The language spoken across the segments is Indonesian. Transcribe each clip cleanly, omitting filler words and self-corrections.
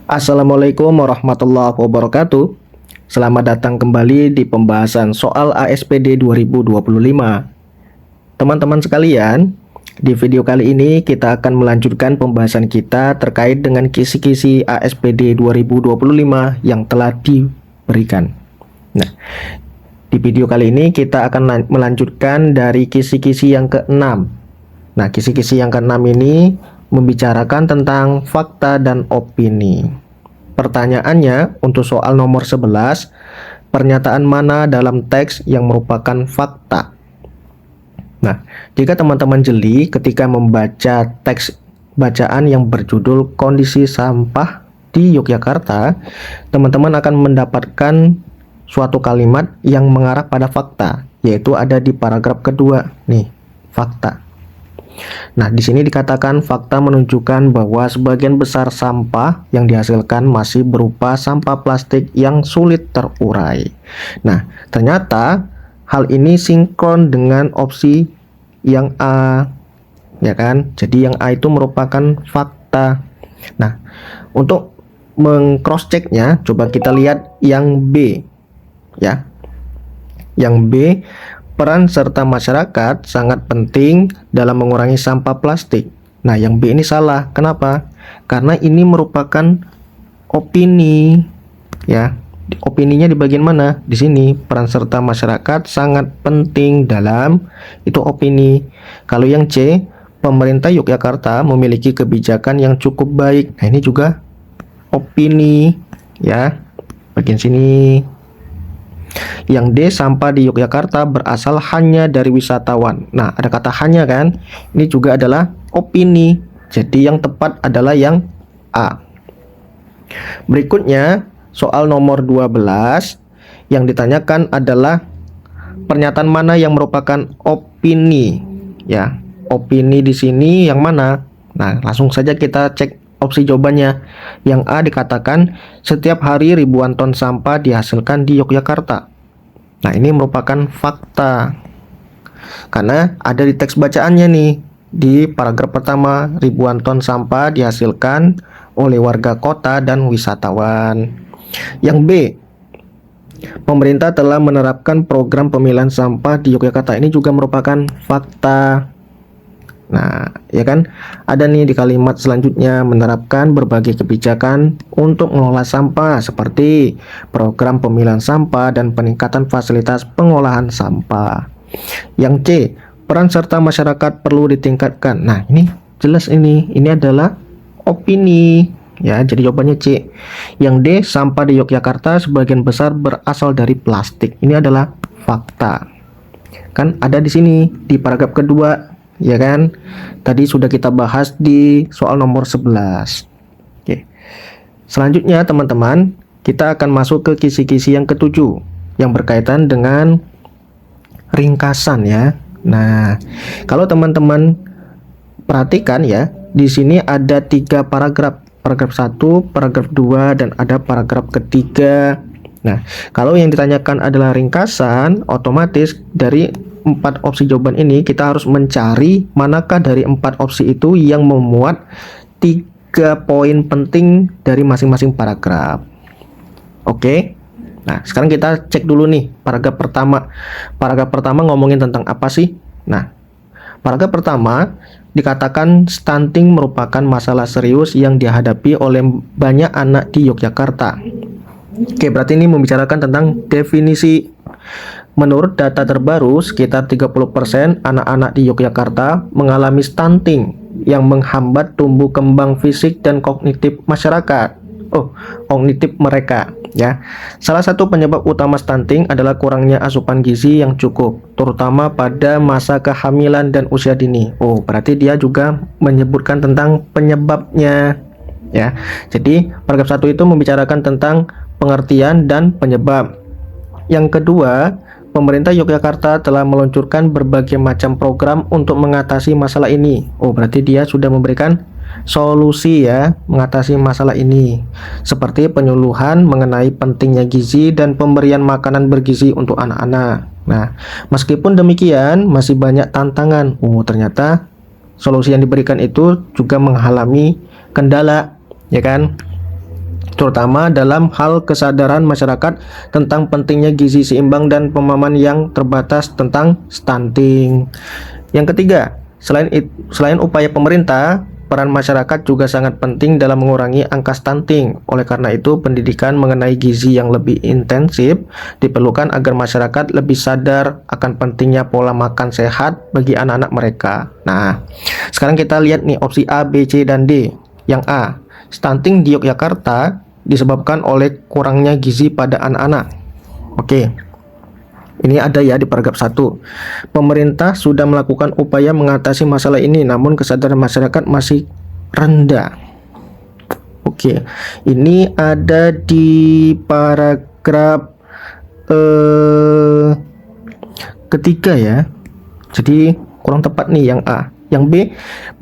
Assalamualaikum warahmatullahi wabarakatuh. Selamat datang kembali di pembahasan soal ASPD 2025. Teman-teman sekalian, di video kali ini kita akan melanjutkan pembahasan kita terkait dengan kisi-kisi ASPD 2025 yang telah diberikan. Nah, di video kali ini kita akan melanjutkan dari kisi-kisi yang ke-6. Nah, kisi-kisi yang ke-6 ini membicarakan tentang fakta dan opini. Pertanyaannya untuk soal nomor 11, pernyataan mana dalam teks yang merupakan fakta? Nah, jika teman-teman jeli ketika membaca teks bacaan yang berjudul kondisi sampah di Yogyakarta, teman-teman akan mendapatkan suatu kalimat yang mengarah pada fakta, yaitu ada di paragraf kedua. Nih, fakta. Nah, di sini dikatakan fakta menunjukkan bahwa sebagian besar sampah yang dihasilkan masih berupa sampah plastik yang sulit terurai. Nah, ternyata hal ini sinkron dengan opsi yang A, ya kan? Jadi yang A itu merupakan fakta. Nah, untuk meng-cross checknya, coba kita lihat yang B, ya. Yang B, peran serta masyarakat sangat penting dalam mengurangi sampah plastik. Nah, yang B ini salah. Kenapa? Karena ini merupakan opini, ya. Opininya di bagian mana? Di sini, peran serta masyarakat sangat penting dalam, itu opini. Kalau yang C, pemerintah Yogyakarta memiliki kebijakan yang cukup baik. Nah, ini juga opini, ya. Bagian sini. Yang D, sampah di Yogyakarta berasal hanya dari wisatawan. Nah, ada kata hanya kan? Ini juga adalah opini. Jadi yang tepat adalah yang A. Berikutnya, soal nomor 12 yang ditanyakan adalah pernyataan mana yang merupakan opini, ya. Opini di sini yang mana? Nah, langsung saja kita cek opsi jawabannya. Yang A dikatakan setiap hari ribuan ton sampah dihasilkan di Yogyakarta. Nah, ini merupakan fakta. Karena ada di teks bacaannya nih. Di paragraf pertama, ribuan ton sampah dihasilkan oleh warga kota dan wisatawan. Yang B, pemerintah telah menerapkan program pemilahan sampah di Yogyakarta. Ini juga merupakan fakta. Nah, ya kan? Ada nih di kalimat selanjutnya, menerapkan berbagai kebijakan untuk mengelola sampah seperti program pemilahan sampah dan peningkatan fasilitas pengolahan sampah. Yang C, peran serta masyarakat perlu ditingkatkan. Nah, ini jelas ini adalah opini. Ya, jadi jawabannya C. Yang D, sampah di Yogyakarta sebagian besar berasal dari plastik. Ini adalah fakta. Kan ada di sini di paragraf kedua. Ya kan, tadi sudah kita bahas di soal nomor 11. Oke. Selanjutnya teman-teman, kita akan masuk ke kisi-kisi yang ketujuh yang berkaitan dengan ringkasan ya. Nah, kalau teman-teman perhatikan ya, di sini ada 3 paragraf. Paragraf 1, paragraf 2, dan ada paragraf ketiga. Nah, kalau yang ditanyakan adalah ringkasan, otomatis dari 4 opsi jawaban ini kita harus mencari manakah dari 4 opsi itu yang memuat 3 poin penting dari masing-masing paragraf. Oke. Nah, sekarang kita cek dulu nih paragraf pertama. Paragraf pertama ngomongin tentang apa sih? Nah, paragraf pertama dikatakan stunting merupakan masalah serius yang dihadapi oleh banyak anak di Yogyakarta. Oke, berarti ini membicarakan tentang definisi. Menurut data terbaru, sekitar 30% anak-anak di Yogyakarta mengalami stunting yang menghambat tumbuh kembang fisik dan kognitif masyarakat. Kognitif mereka, ya. Salah satu penyebab utama stunting adalah kurangnya asupan gizi yang cukup, terutama pada masa kehamilan dan usia dini. Berarti dia juga menyebutkan tentang penyebabnya, ya. Jadi, paragraf 1 itu membicarakan tentang pengertian dan penyebab. Yang kedua, pemerintah Yogyakarta telah meluncurkan berbagai macam program untuk mengatasi masalah ini. Berarti dia sudah memberikan solusi ya, mengatasi masalah ini. Seperti penyuluhan mengenai pentingnya gizi dan pemberian makanan bergizi untuk anak-anak. Nah, meskipun demikian, masih banyak tantangan. Ternyata solusi yang diberikan itu juga mengalami kendala, ya kan? terutama dalam hal kesadaran masyarakat tentang pentingnya gizi seimbang dan pemahaman yang terbatas tentang stunting. Yang ketiga, selain upaya pemerintah, peran masyarakat juga sangat penting dalam mengurangi angka stunting. Oleh karena itu, pendidikan mengenai gizi yang lebih intensif diperlukan agar masyarakat lebih sadar akan pentingnya pola makan sehat bagi anak-anak mereka. Nah, sekarang kita lihat nih opsi A, B, C, dan D. Yang A, stunting di Yogyakarta disebabkan oleh kurangnya gizi pada anak-anak. Oke. Ini ada ya di paragraf 1. Pemerintah sudah melakukan upaya mengatasi masalah ini, namun kesadaran masyarakat masih rendah. Oke. Ini ada di paragraf ketiga ya. Jadi kurang tepat nih yang A. Yang B,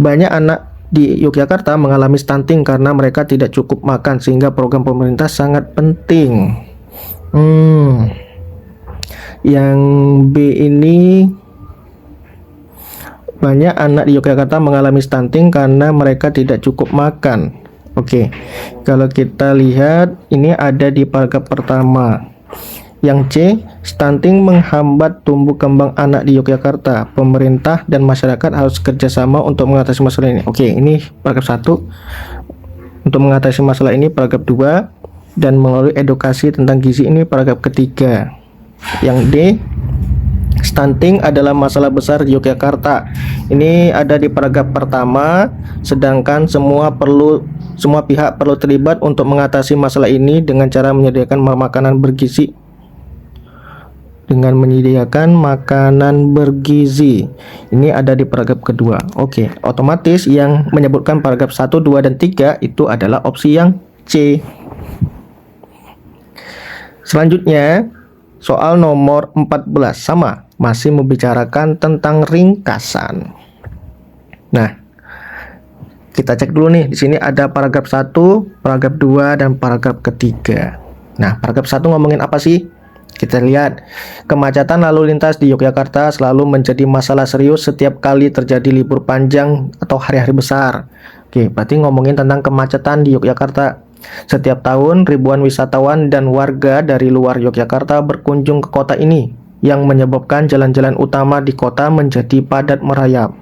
banyak anak di Yogyakarta mengalami stunting karena mereka tidak cukup makan, sehingga program pemerintah sangat penting. Yang B ini, banyak anak di Yogyakarta mengalami stunting karena mereka tidak cukup makan. Oke, kalau kita lihat ini ada di paragraf pertama. Yang C, stunting menghambat tumbuh kembang anak di Yogyakarta. Pemerintah dan masyarakat harus kerjasama untuk mengatasi masalah ini. Oke, ini paragraf 1. Untuk mengatasi masalah ini paragraf 2, dan melalui edukasi tentang gizi ini paragraf ketiga. Yang D, stunting adalah masalah besar di Yogyakarta. Ini ada di paragraf pertama, sedangkan semua pihak perlu terlibat untuk mengatasi masalah ini dengan cara menyediakan makanan bergizi. Ini ada di paragraf kedua. Oke, otomatis yang menyebutkan paragraf 1, 2, dan 3 itu adalah opsi yang C. Selanjutnya, soal nomor 14 sama, masih membicarakan tentang ringkasan. Nah, kita cek dulu nih. Di sini ada paragraf 1, paragraf 2, dan paragraf ketiga. Nah, paragraf 1 ngomongin apa sih? Kita lihat, kemacetan lalu lintas di Yogyakarta selalu menjadi masalah serius setiap kali terjadi libur panjang atau hari-hari besar. Oke, berarti ngomongin tentang kemacetan di Yogyakarta. Setiap tahun, ribuan wisatawan dan warga dari luar Yogyakarta berkunjung ke kota ini, yang menyebabkan jalan-jalan utama di kota menjadi padat merayap.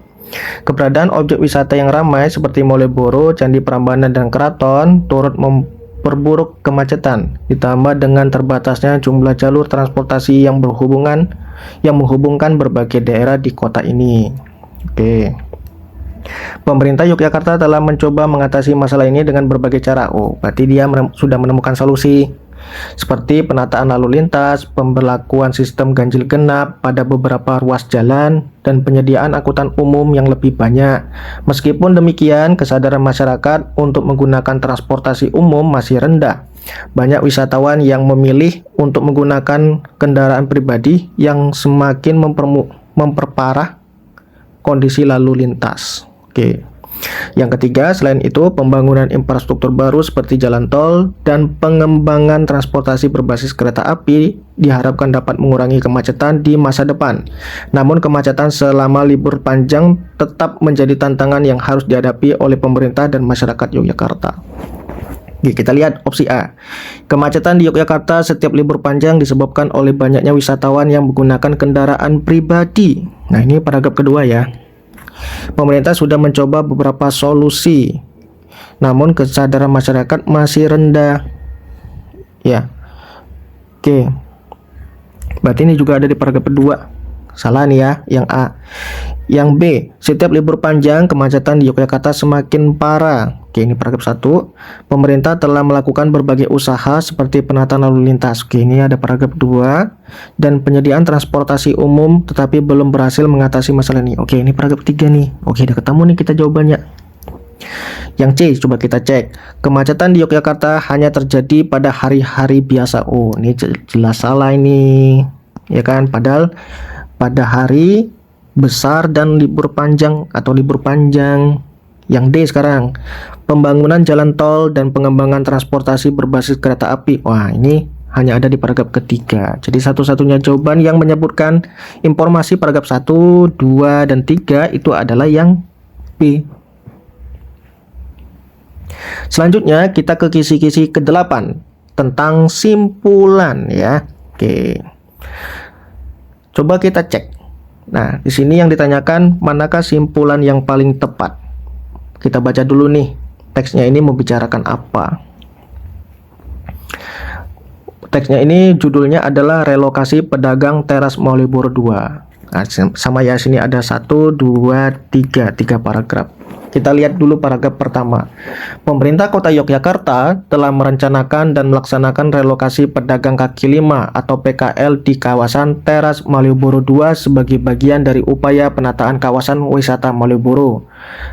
Keberadaan objek wisata yang ramai seperti Malioboro, Candi Prambanan, dan Keraton turut memperburuk kemacetan, ditambah dengan terbatasnya jumlah jalur transportasi yang menghubungkan berbagai daerah di kota ini. Oke. Pemerintah Yogyakarta telah mencoba mengatasi masalah ini dengan berbagai cara. Berarti dia sudah menemukan solusi, seperti penataan lalu lintas, pemberlakuan sistem ganjil genap pada beberapa ruas jalan, dan penyediaan angkutan umum yang lebih banyak. Meskipun demikian, kesadaran masyarakat untuk menggunakan transportasi umum masih rendah. Banyak wisatawan yang memilih untuk menggunakan kendaraan pribadi yang semakin memperparah kondisi lalu lintas. Oke. Yang ketiga, selain itu, pembangunan infrastruktur baru seperti jalan tol dan pengembangan transportasi berbasis kereta api diharapkan dapat mengurangi kemacetan di masa depan. Namun, kemacetan selama libur panjang tetap menjadi tantangan yang harus dihadapi oleh pemerintah dan masyarakat Yogyakarta. Oke, kita lihat opsi A. Kemacetan di Yogyakarta setiap libur panjang disebabkan oleh banyaknya wisatawan yang menggunakan kendaraan pribadi. Nah, ini paragraf kedua ya. Pemerintah sudah mencoba beberapa solusi, namun kesadaran masyarakat masih rendah. Ya. Oke. Berarti ini juga ada di paragraf kedua. Salah nih ya, yang A. Yang B, setiap libur panjang kemacetan di Yogyakarta semakin parah. Oke, ini paragraf 1. Pemerintah telah melakukan berbagai usaha seperti penataan lalu lintas. Oke, ini ada paragraf 2. Dan penyediaan transportasi umum tetapi belum berhasil mengatasi masalah ini. Oke, ini paragraf 3 nih. Oke, udah ketemu nih kita jawabannya. Yang C, coba kita cek. Kemacetan di Yogyakarta hanya terjadi pada hari-hari biasa. Ini jelas salah ini. Ya kan, padahal pada hari besar dan libur panjang atau libur panjang. Yang D sekarang, pembangunan jalan tol dan pengembangan transportasi berbasis kereta api. Wah, ini hanya ada di paragraf ketiga. Jadi satu-satunya jawaban yang menyebutkan informasi paragraf 1, 2, dan 3 itu adalah yang B. Selanjutnya kita ke kisi-kisi ke-8 tentang simpulan ya. Oke. Coba kita cek. Nah, di sini yang ditanyakan manakah simpulan yang paling tepat. Kita baca dulu nih. Teksnya ini membicarakan apa? Teksnya ini judulnya adalah relokasi pedagang teras Malioboro 2. Nah, sama ya, sini ada 1, 2, 3 paragraf. Kita lihat dulu paragraf pertama. Pemerintah Kota Yogyakarta telah merencanakan dan melaksanakan relokasi pedagang kaki lima atau PKL di kawasan teras Malioboro 2 sebagai bagian dari upaya penataan kawasan wisata Malioboro.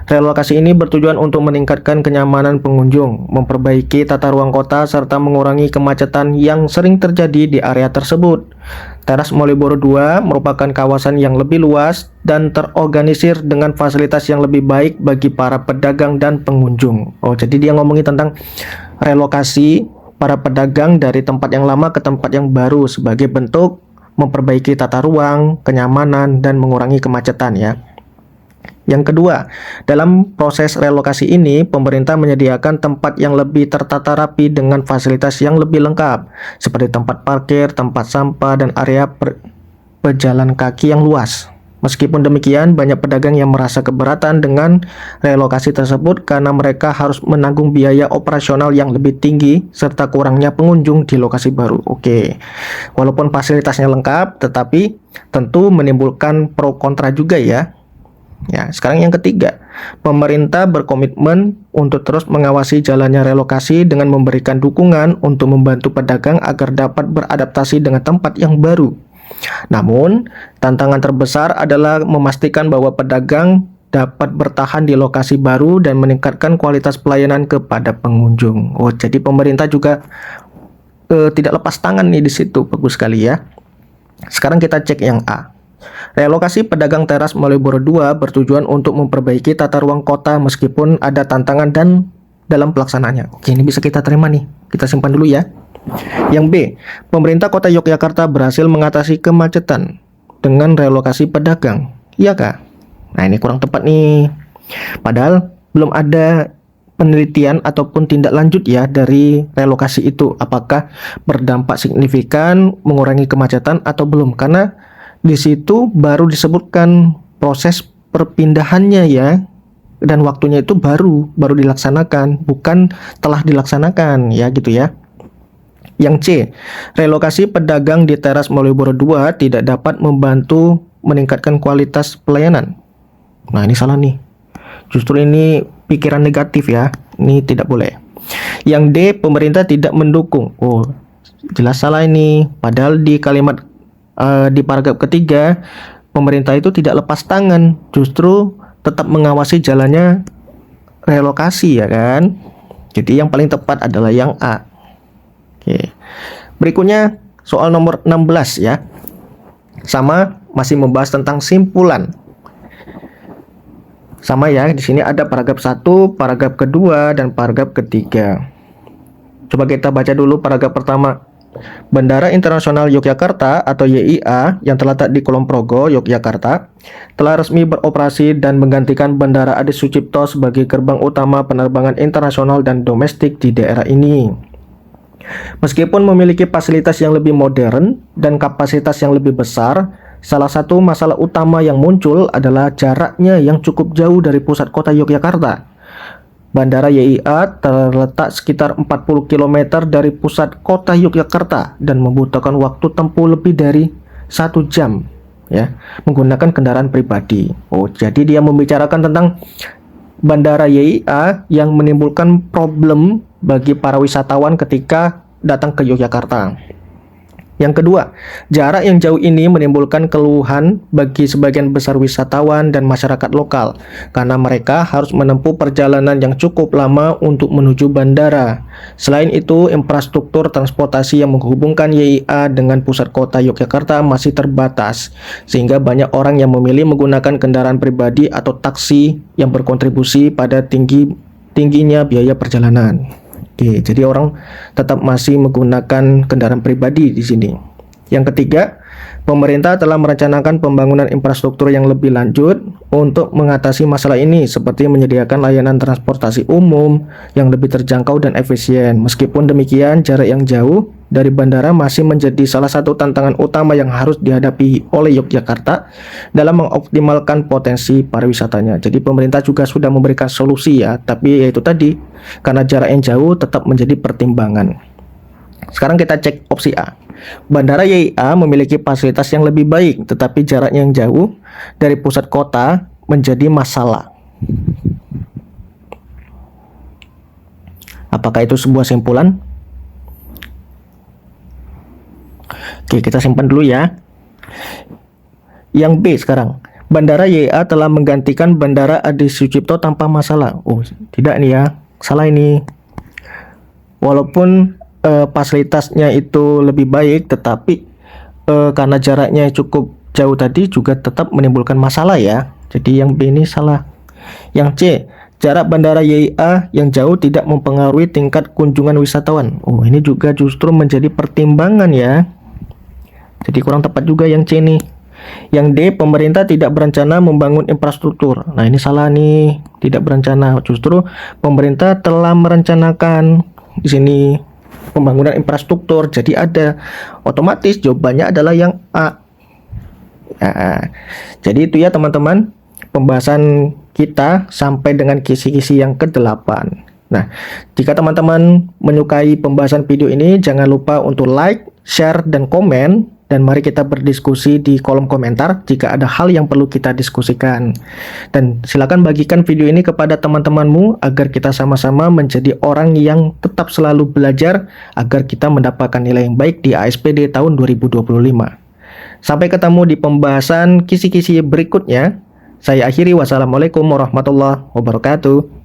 Relokasi ini bertujuan untuk meningkatkan kenyamanan pengunjung, memperbaiki tata ruang kota, serta mengurangi kemacetan yang sering terjadi di area tersebut. Teras Malioboro 2 merupakan kawasan yang lebih luas dan terorganisir dengan fasilitas yang lebih baik bagi para pedagang dan pengunjung. Oh, jadi dia ngomongin tentang relokasi para pedagang dari tempat yang lama ke tempat yang baru sebagai bentuk memperbaiki tata ruang, kenyamanan, dan mengurangi kemacetan ya. Yang kedua, dalam proses relokasi ini, pemerintah menyediakan tempat yang lebih tertata rapi dengan fasilitas yang lebih lengkap, seperti tempat parkir, tempat sampah, dan area pejalan kaki yang luas. Meskipun demikian, banyak pedagang yang merasa keberatan dengan relokasi tersebut karena mereka harus menanggung biaya operasional yang lebih tinggi serta kurangnya pengunjung di lokasi baru. Oke, walaupun fasilitasnya lengkap, tetapi tentu menimbulkan pro kontra juga ya. Ya, sekarang yang ketiga, pemerintah berkomitmen untuk terus mengawasi jalannya relokasi dengan memberikan dukungan untuk membantu pedagang agar dapat beradaptasi dengan tempat yang baru. Namun, tantangan terbesar adalah memastikan bahwa pedagang dapat bertahan di lokasi baru dan meningkatkan kualitas pelayanan kepada pengunjung. Oh, jadi pemerintah juga tidak lepas tangan nih di situ. Bagus sekali ya. Sekarang kita cek yang A. Relokasi pedagang teras Malioboro 2 bertujuan untuk memperbaiki tata ruang kota meskipun ada tantangan dan dalam pelaksanaannya. Oke, ini bisa kita terima nih. Kita simpan dulu ya. Yang B, pemerintah Kota Yogyakarta berhasil mengatasi kemacetan dengan relokasi pedagang. Iya kah? Nah, ini kurang tepat nih. Padahal belum ada penelitian ataupun tindak lanjut ya dari relokasi itu. Apakah berdampak signifikan mengurangi kemacetan atau belum? Karena di situ baru disebutkan proses perpindahannya ya, dan waktunya itu baru dilaksanakan, bukan telah dilaksanakan ya gitu ya. Yang C, relokasi pedagang di teras Malioboro 2 tidak dapat membantu meningkatkan kualitas pelayanan. Nah, ini salah nih. Justru ini pikiran negatif ya. Ini tidak boleh. Yang D, pemerintah tidak mendukung. Oh, jelas salah ini. Padahal di kalimat di paragraf ketiga, pemerintah itu tidak lepas tangan, justru tetap mengawasi jalannya relokasi ya kan. Jadi yang paling tepat adalah yang A. Oke. Berikutnya soal nomor 16 ya. Sama, masih membahas tentang simpulan. Sama ya, di sini ada paragraf 1, paragraf kedua, dan paragraf ketiga. Coba kita baca dulu paragraf pertama. Bandara Internasional Yogyakarta atau YIA yang terletak di Kulon Progo, Yogyakarta, telah resmi beroperasi dan menggantikan Bandara Adi Sucipto sebagai gerbang utama penerbangan internasional dan domestik di daerah ini. Meskipun memiliki fasilitas yang lebih modern dan kapasitas yang lebih besar, salah satu masalah utama yang muncul adalah jaraknya yang cukup jauh dari pusat kota Yogyakarta. Bandara YIA terletak sekitar 40 km dari pusat kota Yogyakarta dan membutuhkan waktu tempuh lebih dari 1 jam ya, menggunakan kendaraan pribadi. Oh, jadi dia membicarakan tentang Bandara YIA yang menimbulkan problem bagi para wisatawan ketika datang ke Yogyakarta. Yang kedua, jarak yang jauh ini menimbulkan keluhan bagi sebagian besar wisatawan dan masyarakat lokal karena mereka harus menempuh perjalanan yang cukup lama untuk menuju bandara. Selain itu, infrastruktur transportasi yang menghubungkan YIA dengan pusat kota Yogyakarta masih terbatas, sehingga banyak orang yang memilih menggunakan kendaraan pribadi atau taksi yang berkontribusi pada tingginya biaya perjalanan. Oke, jadi orang tetap masih menggunakan kendaraan pribadi di sini. Yang ketiga, pemerintah telah merencanakan pembangunan infrastruktur yang lebih lanjut untuk mengatasi masalah ini seperti menyediakan layanan transportasi umum yang lebih terjangkau dan efisien. Meskipun demikian, jarak yang jauh dari bandara masih menjadi salah satu tantangan utama yang harus dihadapi oleh Yogyakarta dalam mengoptimalkan potensi pariwisatanya. Jadi pemerintah juga sudah memberikan solusi ya, tapi yaitu tadi, karena jarak yang jauh tetap menjadi pertimbangan. Sekarang kita cek opsi A. Bandara YIA memiliki fasilitas yang lebih baik, tetapi jaraknya yang jauh dari pusat kota menjadi masalah. Apakah itu sebuah simpulan? Oke, kita simpan dulu ya. Yang B sekarang. Bandara YIA telah menggantikan Bandara Adi Sucipto tanpa masalah. Oh, tidak nih ya. Salah ini. Walaupun fasilitasnya itu lebih baik, tetapi karena jaraknya cukup jauh tadi juga tetap menimbulkan masalah ya. Jadi yang B ini salah. Yang C, jarak Bandara YIA yang jauh tidak mempengaruhi tingkat kunjungan wisatawan. Oh, ini juga justru menjadi pertimbangan ya. Jadi kurang tepat juga yang C nih. Yang D, pemerintah tidak berencana membangun infrastruktur. Nah, ini salah nih, tidak berencana. Justru pemerintah telah merencanakan di sini pembangunan infrastruktur. Jadi ada, otomatis jawabannya adalah yang A. Nah, jadi itu ya teman-teman, pembahasan kita sampai dengan kisi-kisi yang ke-8. Nah, jika teman-teman menyukai pembahasan video ini, jangan lupa untuk like, share, dan komen. Dan mari kita berdiskusi di kolom komentar jika ada hal yang perlu kita diskusikan. Dan silakan bagikan video ini kepada teman-temanmu agar kita sama-sama menjadi orang yang tetap selalu belajar agar kita mendapatkan nilai yang baik di ASPD tahun 2025. Sampai ketemu di pembahasan kisi-kisi berikutnya. Saya akhiri, wassalamualaikum warahmatullahi wabarakatuh.